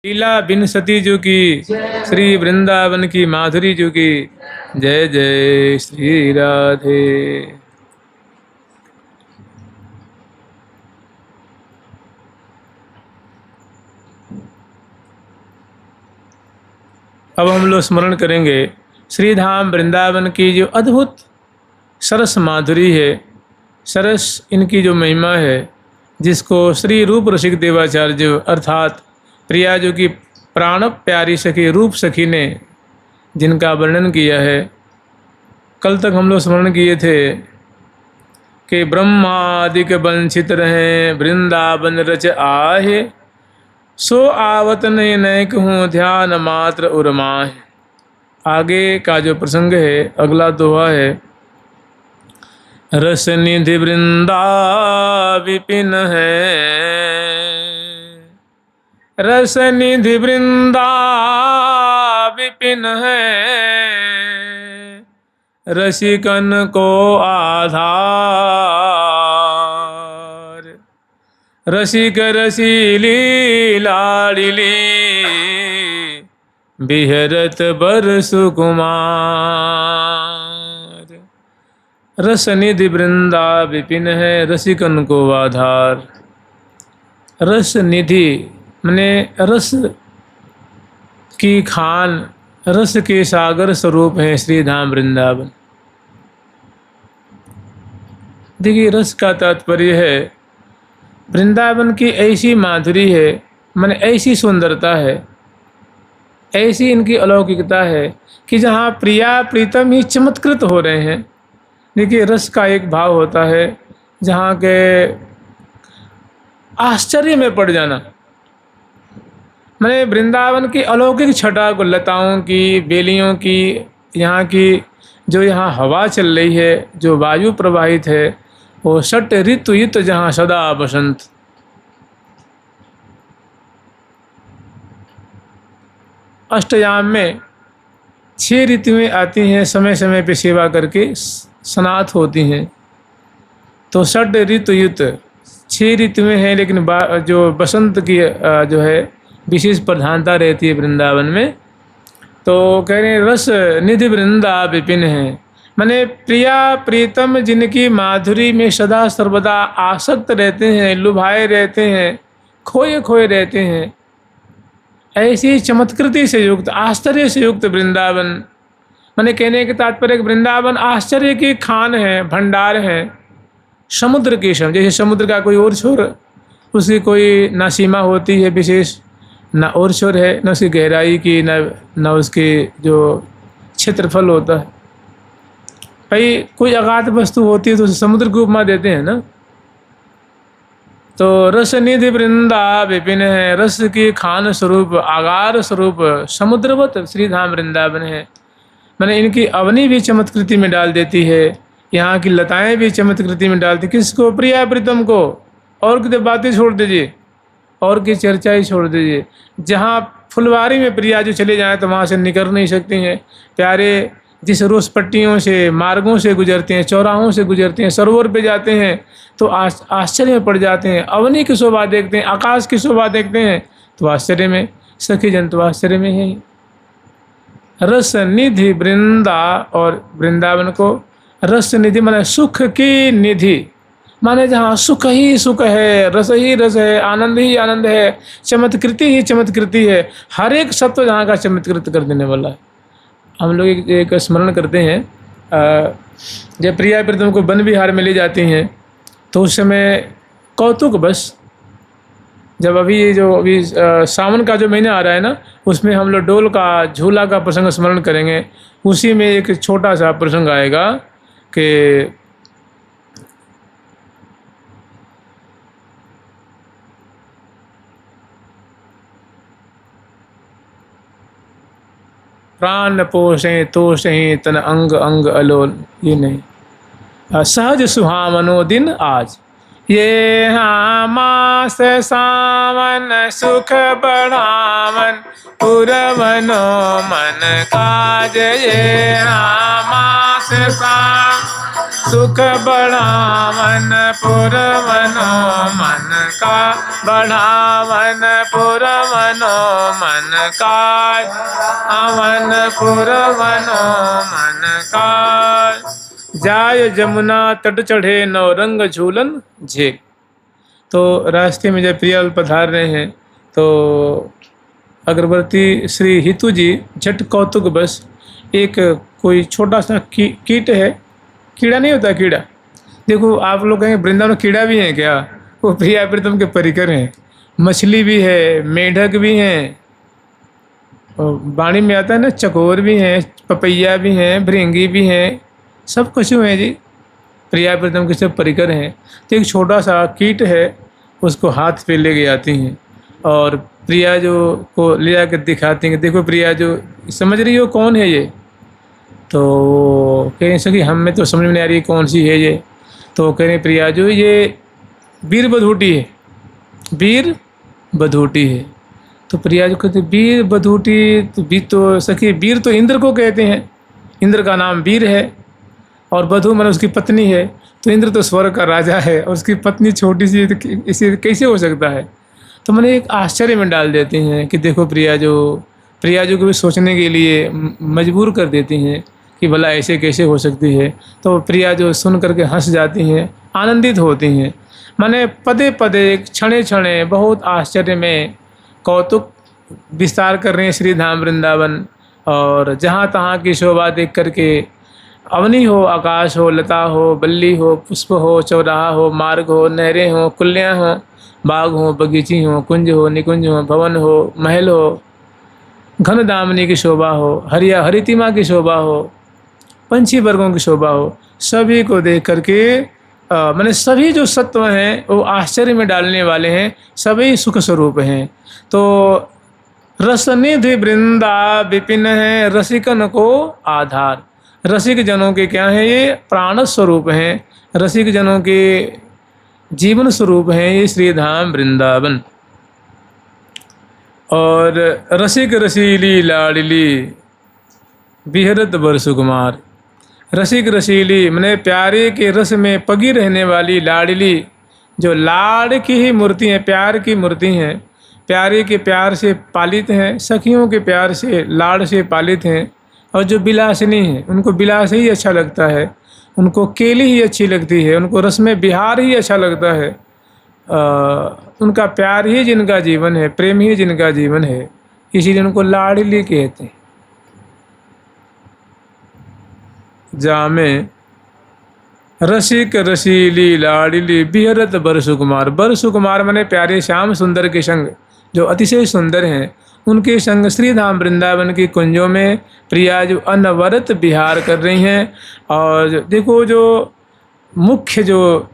लीला बिन सती जो की, श्री वृंदावन की माधुरी जो की। जय जय श्री राधे। अब हम लोग स्मरण करेंगे श्री धाम वृंदावन की जो अद्भुत सरस माधुरी है, सरस इनकी जो महिमा है, जिसको श्री रूप रसिक देवाचार्य अर्थात प्रिया जो की प्राण प्यारी सखी रूप सखी ने जिनका वर्णन किया है। कल तक हम लोग स्मरण किए थे कि ब्रह्मादिक वंचित रहे वृंदावन रच आहे, सो आवत नहीं नैक हूँ ध्यान मात्र उर्माहे। आगे का जो प्रसंग है, अगला दोहा है। रस निधि वृंदा विपिन है, रस निधि वृंदा विपिन है, रसिकन को आधार। रसिक रसीली लाड़िली, बिहरत बरसु कुमार। रस निधि वृंदा विपिन है, रसिकन को आधार। रस निधि मने रस की खान, रस के सागर स्वरूप है श्री धाम वृंदावन। देखिए, रस का तात्पर्य है वृंदावन की ऐसी माधुरी है, माने ऐसी सुंदरता है, ऐसी इनकी अलौकिकता है कि जहाँ प्रिया प्रीतम ही चमत्कृत हो रहे हैं। देखिए, रस का एक भाव होता है जहाँ के आश्चर्य में पड़ जाना। मैंने वृंदावन की अलौकिक छटा को, लताओं की, बेलियों की, यहाँ की जो यहाँ हवा चल रही है, जो वायु प्रवाहित है, वो षट ऋतु युत जहाँ सदा बसंत। अष्टयाम में 6 ऋतुएं आती हैं, समय समय पे सेवा करके स्नात होती हैं। तो षट ऋतु युत 6 ऋतुएं हैं, लेकिन जो बसंत की जो है विशेष प्रधानता रहती है वृंदावन में। तो कह रहे हैं रस निधि वृंदा विपिन है, माने प्रिया प्रीतम जिनकी माधुरी में सदा सर्वदा आसक्त रहते हैं, लुभाए रहते हैं, खोए खोए रहते हैं, ऐसी चमत्कृति से युक्त, आश्चर्य से युक्त वृंदावन। माने कहने के तात्पर्य वृंदावन आश्चर्य की खान है, भंडार है, समुद्र की सम। जैसे समुद्र का कोई और छोर, उसकी कोई ना सीमा होती है विशेष, ना और छोर है, न उसकी गहराई की, न उसके जो क्षेत्रफल होता है। भाई कोई अगाध वस्तु होती है तो उसे समुद्र को उपमा देते हैं ना। तो रस निधि वृंदा विपिन है, रस की खान स्वरूप, आगार स्वरूप समुद्रवत श्री धाम वृंदावन है। मैंने इनकी अवनी भी चमत्कृति में डाल देती है, यहाँ की लताएं भी चमत्कृति में डालती। किसको? प्रिया प्रीतम को। और की बातें छोड़ दीजिए, और की चर्चा ही छोड़ दीजिए। जहाँ फुलवारी में प्रिया जो चले जाएं तो वहाँ से निकल नहीं सकती हैं। प्यारे जिस रोस पट्टियों से, मार्गों से गुजरते हैं, चौराहों से गुजरते हैं, सरोवर पे जाते हैं तो आश्चर्य में पड़ जाते हैं। अवनी की शोभा देखते हैं, आकाश की शोभा देखते हैं तो आश्चर्य में, सखी जन तो आश्चर्य में है। रस निधि वृंदा, और वृंदावन को रस निधि माने सुख की निधि, माने जहाँ सुख ही सुख है, रस ही रस है, आनंद ही आनंद है, चमत्कृति ही चमत्कृति है। हर एक सत्व जहाँ का चमत्कृत कर देने वाला है। हम लोग एक स्मरण करते हैं, जब प्रिया प्रीतम को वन विहार में ले जाती हैं तो उस समय कौतुक बस, जब अभी सावन का जो महीना आ रहा है ना, उसमें हम लोग डोल का, झूला का प्रसंग स्मरण करेंगे। उसी में एक छोटा सा प्रसंग आएगा कि प्राण पोषें तोषें तन अंग अंग अलोल। ये नहीं, सहज सुहावनो दिन आज, ये हाँ मास सावन सुख बढ़ावन, पुरवनो मन काज। ये हाँ मास सावन सुख बढ़ावन पुरवनो मन का, बढ़ावन पुरवनो मन का, अवन पुरवनो मन का। जाय जमुना तट चढ़े नौरंग झूलन झेल। तो रास्ते में जब प्रिया पधार रहे हैं तो अग्रवर्ती श्री हितु जी झट कौतुक बस एक कोई छोटा सा कीट है, कीड़ा नहीं होता कीड़ा, देखो आप लोग कहेंगे वृंदावन में कीड़ा भी है क्या, वो प्रिया प्रीतम के परिकर हैं। मछली भी है, मेढक भी हैं, और वाणी में आता है ना चकोर भी हैं, पपैया भी हैं, भृंगी भी हैं, सब कुछ हैं जी, प्रिया प्रीतम के सब परिकर हैं। तो एक छोटा सा कीट है, उसको हाथ पे ले आती हैं और प्रिया जो को ले जाकर दिखाती हैं, देखो प्रिया जो समझ रही हो कौन है ये, तो कह रहे सकी हमें तो समझ में नहीं आ रही कौन सी है ये। तो कह रहे प्रिया जो ये वीर बधूटी है, वीर बधूटी है। तो प्रिया जो कहते वीर बधूटी, तो वीर तो सखी वीर तो इंद्र को कहते हैं, इंद्र का नाम वीर है और बधू मन उसकी पत्नी है, तो इंद्र तो स्वर्ग का राजा है और उसकी पत्नी छोटी सी, तो इसे कैसे हो सकता है। तो मैंने एक आश्चर्य में डाल देती हैं कि देखो प्रिया जो को भी सोचने के लिए मजबूर कर देती हैं कि भला ऐसे कैसे हो सकती है। तो प्रिया जो सुन करके हंस जाती हैं, आनंदित होती हैं, माने पदे पदे क्षणे क्षणे बहुत आश्चर्य में कौतुक विस्तार कर रहे हैं श्री धाम वृंदावन। और जहाँ तहाँ की शोभा देख करके अवनी हो, आकाश हो, लता हो, बल्ली हो, पुष्प हो, चौराहा हो, मार्ग हो, नहरें हो, कुल्लियाँ हो, बाग हो, बगीची हो, कुंज हो, निकुंज हो, भवन हो, महल हो, घन दामनी की शोभा हो, हरिया हरितिमा की शोभा हो, पंछी वर्गों की शोभा हो, सभी को देख करके मैंने सभी जो सत्व हैं वो आश्चर्य में डालने वाले हैं, सभी सुख स्वरूप हैं। तो रसनिधि वृंदा विपिन है, रसिकन को आधार। रसिक जनों के क्या हैं, ये प्राण स्वरूप हैं, रसिक जनों के जीवन स्वरूप हैं ये श्री धाम वृंदावन। और रसिक रसीली लाडली बिहरत बरसुकुमार। रसिक रसीली मैंने प्यारे के रस में पगी रहने वाली लाडली, जो लाड़ की ही मूर्ति है, प्यार की मूर्ति हैं, प्यारे के प्यार से पालित हैं, सखियों के प्यार से लाड़ से पालित हैं। और जो बिलासिनी हैं उनको बिलास ही अच्छा लगता है, उनको केली ही अच्छी लगती है, उनको रस में बिहार ही अच्छा लगता है, उनका प्यार ही जिनका जीवन है, प्रेम ही जिनका जीवन है, इसीलिए उनको लाडली कहते हैं। जामे रसिक रसीली लाडली बिहरत बरसुकुमार। बरसुकुमार माने प्यारे श्याम सुंदर के संग, जो अतिशय सुंदर हैं, उनके संग श्री धाम वृंदावन की कुंजों में प्रिया जो अनवरत विहार कर रही हैं। और देखो जो मुख्य जो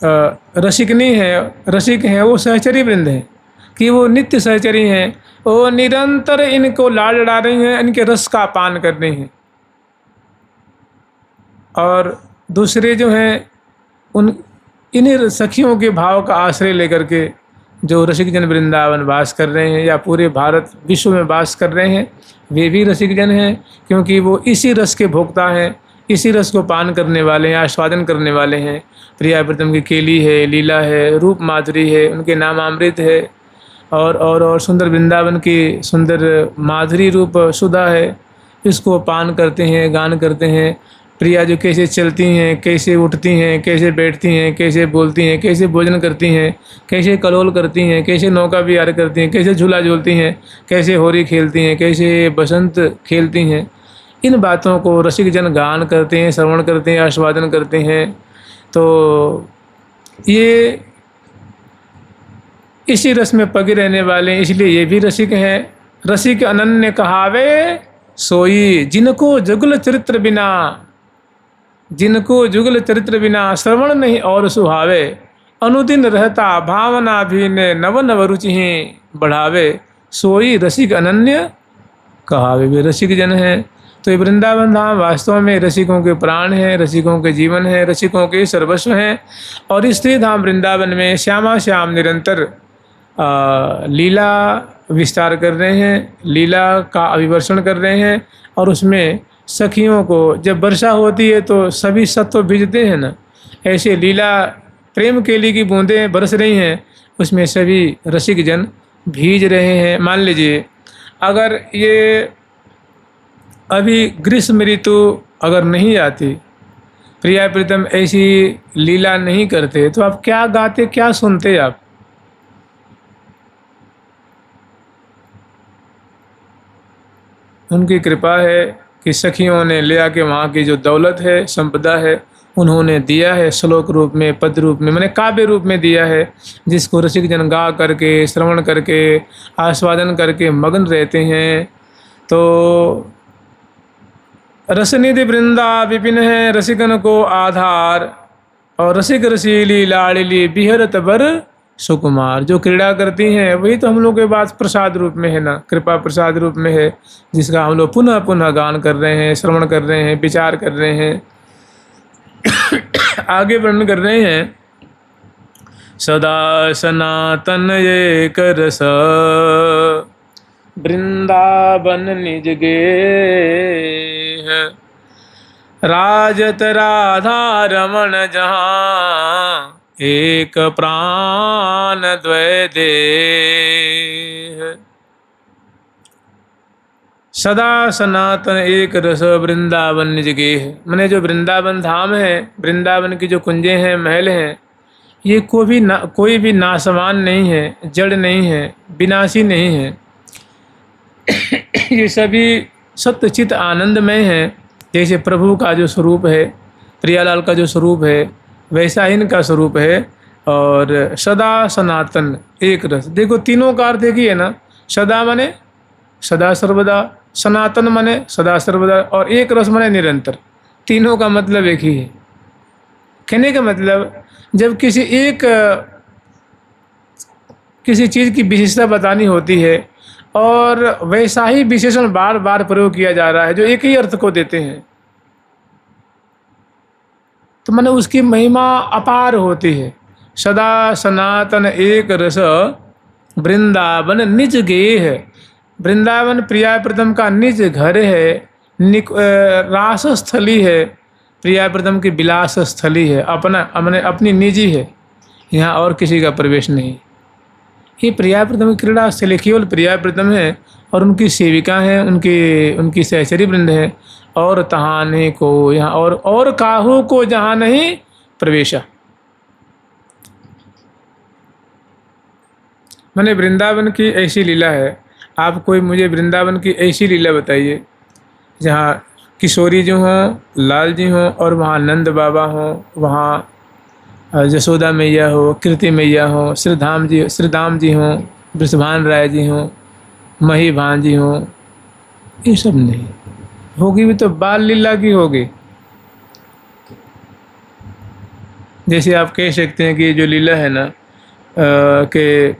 रसिकनी है, रसिक हैं, वो सहचरी वृंद हैं कि वो नित्य सहचरी हैं, वो निरंतर इनको लाड़ लड़ा रही हैं, इनके रस का पान कर रही हैं। और दूसरे जो हैं उन इन्हीं सखियों के भाव का आश्रय लेकर के जो रसिक जन वृंदावन वास कर रहे हैं या पूरे भारत विश्व में वास कर रहे हैं, वे भी रसिक जन हैं, क्योंकि वो इसी रस के भोक्ता हैं, इसी रस को पान करने वाले हैं, आस्वादन करने वाले हैं। प्रिया प्रीतम की केली है, लीला है, रूप माधुरी है, उनके नामामृत है, और सुंदर वृंदावन की सुंदर माधुरी रूप सुधा है, इसको पान करते हैं, गान करते हैं। प्रिया जो कैसे चलती हैं, कैसे उठती हैं, कैसे बैठती हैं, कैसे बोलती हैं, कैसे भोजन करती हैं, कैसे कलोल करती हैं, कैसे नौका विहार करती हैं, कैसे झूला झूलती हैं, कैसे होरी खेलती हैं, कैसे बसंत खेलती हैं, इन बातों को रसिक जन गान करते हैं, श्रवण करते हैं, आस्वादन करते हैं। तो ये इसी रस में पगे रहने वाले हैं, इसलिए ये भी रसिक हैं। रसिक अनन्य कहावे सोई, जिनको जुगल चरित्र बिना, जिनको जुगल चरित्र बिना श्रवण नहीं और सुहावे, अनुदिन रहता भावना भी ने नव नव रुचि ही बढ़ावे, सोई रसिक अनन्य कहावे। वे रसिक जन हैं। तो ये वृंदावन धाम वास्तव में रसिकों के प्राण हैं, रसिकों के जीवन हैं, रसिकों के सर्वस्व हैं। और इस श्री धाम वृंदावन में श्यामा श्याम निरंतर लीला विस्तार कर रहे हैं, लीला का अभिवर्षण कर रहे हैं, और उसमें सखियों को जब वर्षा होती है तो सभी सत्व भीजते हैं ना, ऐसे लीला प्रेम केली की बूंदें बरस रही हैं, उसमें सभी रसिक जन भीज रहे हैं। मान लीजिए अगर ये अभी ग्रीष्म ऋतु अगर नहीं आती, प्रिया प्रीतम ऐसी लीला नहीं करते, तो आप क्या गाते, क्या सुनते आप? उनकी कृपा है कि सखियों ने ले आके वहाँ की जो दौलत है, संपदा है, उन्होंने दिया है श्लोक रूप में, पद रूप में, मैंने काव्य रूप में दिया है, जिसको रसिक जन गा करके, श्रवण करके, आस्वादन करके मगन रहते हैं। तो रसनिधि वृंदा विपिन है रसिकन को आधार, और रसिक रसीली लाड़ली बिहरत बर सुकुमार। जो क्रीड़ा करती हैं वही तो हम लोग के पास प्रसाद रूप में है ना, कृपा प्रसाद रूप में है, जिसका हम लोग पुनः पुनः गान कर रहे हैं, श्रवण कर रहे हैं, विचार कर रहे हैं, आगे वर्णन कर रहे हैं। सदा सनातन एक रस वृंदावन निज गेह, राजत राधा रमण जहाँ एक प्राण द्वय देह। सदा सनातन एक रस वृंदावन निज गेह, मैंने जो वृंदावन धाम है, वृंदावन की जो कुंजें हैं, महल हैं, ये कोई भी नासवान नहीं है, जड़ नहीं है, विनाशी नहीं है। ये सभी सत्यचित आनंदमय हैं। जैसे प्रभु का जो स्वरूप है, प्रियालाल का जो स्वरूप है, वैसा ही इनका स्वरूप है। और सदा सनातन एक रस, देखो तीनों का अर्थ एक ही है ना, सदा माने सदा सर्वदा, सनातन माने सदा सर्वदा, और एक रस माने निरंतर। तीनों का मतलब एक ही है। कहने का मतलब जब किसी चीज़ की विशेषता बतानी होती है और वैसा ही विशेषण बार बार प्रयोग किया जा रहा है जो एक ही अर्थ को देते हैं, तो माने उसकी महिमा अपार होती है। सदा सनातन एक रस वृंदावन निज गेह, वृंदावन प्रिया प्रीतम का निज घर है, रास स्थली है, प्रिया प्रीतम की विलास स्थली है, अपनी निजी है, यहाँ और किसी का प्रवेश नहीं। ये प्रिया प्रीतम की क्रीड़ा स्थली केवल प्रिया प्रीतम है और उनकी सेविका हैं, उनकी सहचरी वृंद है, और तहाँ नहीं को यहाँ और काहू को जहाँ नहीं प्रवेशा। मैंने वृंदावन की ऐसी लीला है, आप कोई मुझे वृंदावन की ऐसी लीला बताइए जहाँ किशोरी जी हों, लाल जी हों, और वहाँ नंद बाबा हों, वहाँ जसोदा मैया हो, कीर्ति मैया हो, श्रीधाम जी हों, वृषभान राय जी हों, मही भान जी हों। ये सब नहीं होगी, भी तो बाल लीला की होगी। जैसे आप कह सकते हैं कि जो लीला है ना कि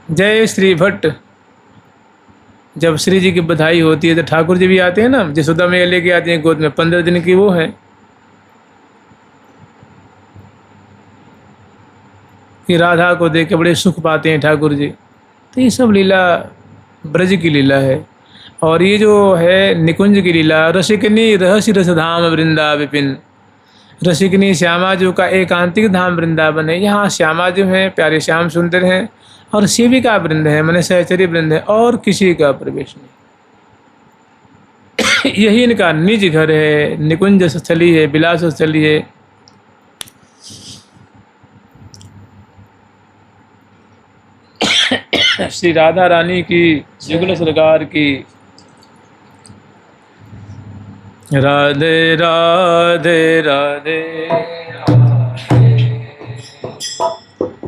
जय श्री भट्ट, जब श्री जी की बधाई होती है तो ठाकुर जी भी आते हैं ना, जसोदा मैया लेके आते हैं गोद में, 15 दिन की वो है कि राधा को देख के बड़े सुख पाते हैं ठाकुर जी। तो ये सब लीला ब्रज की लीला है। और ये जो है निकुंज की लीला, रसिकनी रहस्य रसधाम वृंदा विपिन, रसिकनी श्यामा जो का एकांतिक धाम वृंदावन है। यहाँ श्यामा जो हैं प्यारे श्याम सुंदर हैं, और सेविका वृंद है, मैंने सहचरी वृंद है, और किसी का प्रवेश नहीं। यही इनका निज घर है, निकुंज स्थली है, विलास स्थली है। श्री राधा रानी की, युगल सरकार की। राधे राधे राधे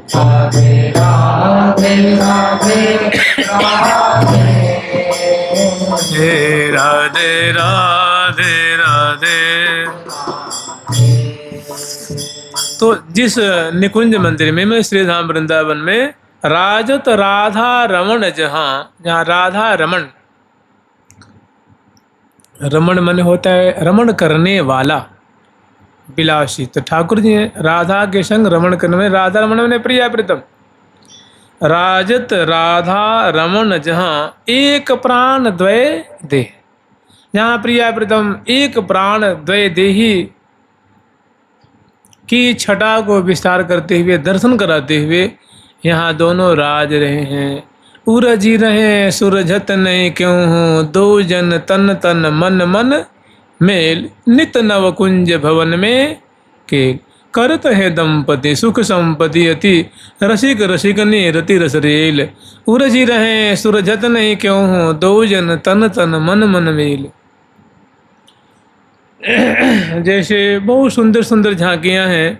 राधे राधे राधे राधे राधे राधे। तो जिस निकुंज मंदिर में, मैं श्रीधाम वृंदावन में, राजत राधा रमण जहाँ राधा रमण, रमण मन होता है रमण करने वाला, विलासी। तो ठाकुर जी हैं राधा के संग रमण करने में, राधा रमण में प्रिया प्रीतम। राजत राधा रमण जहाँ एक प्राण द्वय दे, जहाँ प्रिया प्रीतम एक प्राण द्वय देही की छटा को विस्तार करते हुए दर्शन कराते हुए यहाँ दोनों राज रहे हैं। उरजी रहे सुरझत नहीं क्यों हूँ, दो जन तन तन मन मन मेल, नित नव कुंज भवन में के करत है दंपति सुख संपत्ति अति, रसिक रसिकनी रति रस रेल। उरजी रहे सुरझत नहीं क्यों हूँ, दो जन तन तन मन मन मेल। जैसे बहुत सुंदर सुंदर झांकियाँ हैं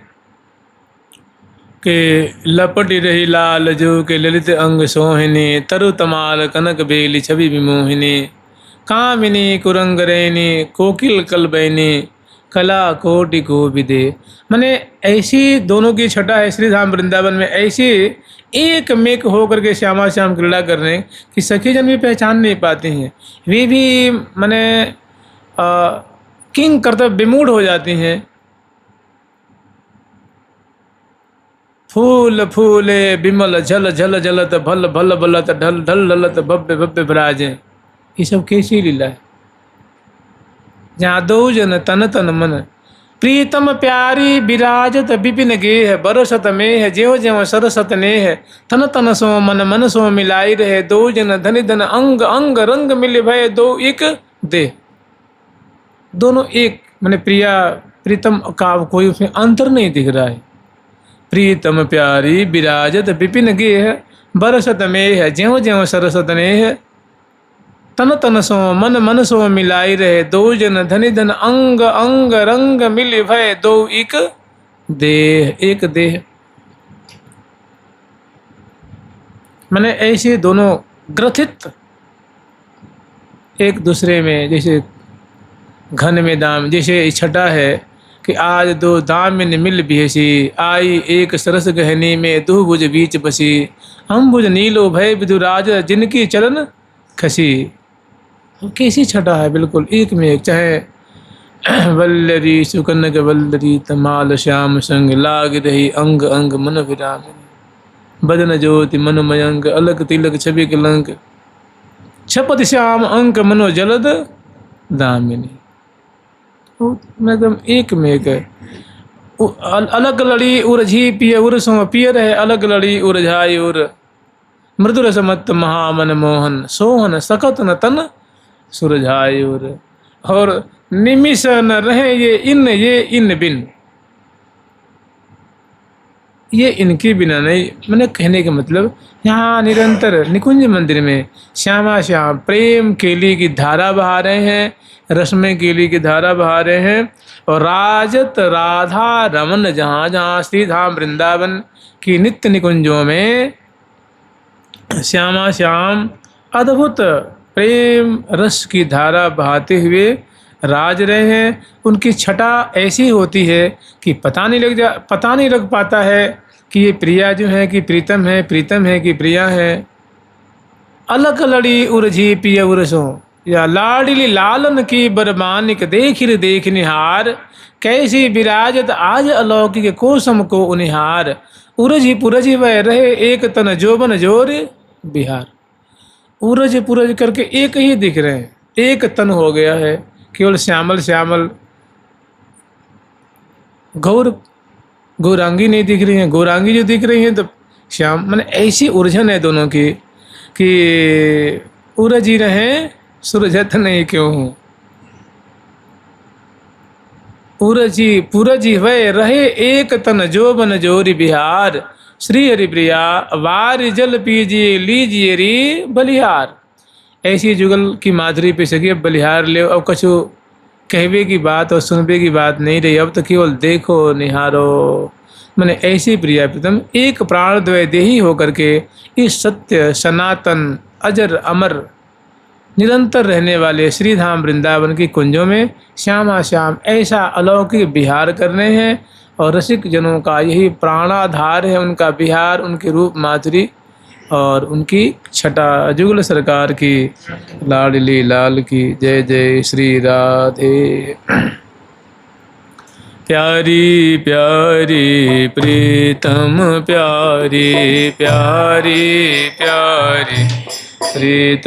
कि लपटी रही लाल जो के ललित अंग सोहिनी, तरु तमाल कनक बेली छवि विमोहिनी, कामिनी कुरंगरैनी कोकिल कलबैनी, कला कोटि को विदे। माने ऐसी दोनों की छटा है श्री धाम वृंदावन में, ऐसी एक मेक होकर के श्यामा श्याम क्रीड़ा कर रहे हैं कि सखी जन भी पहचान नहीं पाते हैं। वे भी माने किंग कर्तव्य विमूढ़ हो जाती हैं। फूल फूले बिमल झल झल झलत भल भल भलत ढल ढल ढलत भव्य भव्य विराजे। ये सब कैसी लीला है, जहाँ दो जन तन तन मन प्रीतम प्यारी विराजत विपिन गेह, बरसत मेह ज्यों ज्यों सरसत नेह, तन तन सो मन मन सो मिलाई रहे, दो जन धनि धन अंग अंग रंग मिल भय दो एक देह। दोनों एक माने प्रिया प्रीतम का कोई उसमें अंतर नहीं दिख रहा है। प्रीतम प्यारी विराजत विपिन गेह, बरसत मेह ज्यों ज्यों सरसत नेह, तन तन सो मन मन सो मिलाई रहे, दो जन धनि धन अंग अंग रंग मिल भय दो एक देह। एक देह माने ऐसे दोनों ग्रथित एक दूसरे में, जैसे घन में दाम, जैसे छटा है कि आज दो दामिन मिल बिहसी, आई एक सरस गहनी में दो भुज बीच बसी, अम्बुज नीलो भय विदुराज जिनकी चलन खसी। कैसी छटा है, बिल्कुल एक में एक। चाहे वल्लरी सुकनक वल्लरी तमाल श्याम संग, लाग रही अंग अंग मन विराम, बदन ज्योति मन मयंक, अलग तिलक छवि कलंक, छपत श्याम अंक मनो जलद दामिनी। एकदम एक में एक है। अलग लड़ी उरझी पिय उर सो पियर है, अलग लड़ी उरझाई उर, मृदुर समत महामन मोहन, सोहन सकत न तन सुरझाई उर। और निमिष न रहे ये इन बिन, ये इनके बिना नहीं। मैंने कहने का मतलब यहाँ निरंतर निकुंज मंदिर में श्यामा श्याम प्रेम केली की धारा बहा रहे हैं, रसमय केली की धारा बहा रहे हैं। और राजत राधा रमन जहाँ जहाँ श्री धाम वृंदावन की नित्य निकुंजों में श्यामा श्याम अद्भुत प्रेम रस की धारा बहाते हुए राज रहे हैं। उनकी छटा ऐसी होती है कि पता नहीं लग पाता है कि ये प्रिया जो है कि प्रीतम है, प्रीतम है कि प्रिया है। अलग लड़ी उरझी पिय उरसो, या लाडली लालन की बरमानिक देखिर देख निहार, कैसी विराजत आज अलौकिक कोसम को उनिहार, उरझी पुरझी वह रहे एक तन जोबन जोर बिहार। उरझ पुरझ करके एक ही दिख रहे हैं, एक तन हो गया है, केवल श्यामल श्यामल। गौरांगी नहीं दिख रही हैं, गौरांगी जो दिख रही हैं तो श्याम। माने ऐसी उलझन है दोनों की कि उरझी रहे सुरझत नहीं क्यों हूँ, उरझी पुरझी वह रहे एक तन जोबन जोरी बिहार, श्री हरि प्रिया वार जल पीजिए लीजिए री बलिहार। ऐसी जुगल की माधुरी पे सकी अब बलिहार ले। अब कछु कहवे की बात और सुनबे की बात नहीं रही, अब तो केवल देखो निहारो। मैंने ऐसी प्रिया प्रीतम एक प्राण द्वय देही होकर के इस सत्य सनातन अजर अमर निरंतर रहने वाले श्री धाम वृंदावन की कुंजों में श्यामा श्याम ऐसा अलौकिक विहार कर रहे हैं। और रसिक जनों का यही प्राणाधार है उनका विहार, उनके रूप माधुरी और उनकी छटा। जुगल सरकार की लाडली लाल की जय जय श्री राधे। प्यारी प्यारी प्रीतम प्यारी प्यारी प्यारी प्रीतम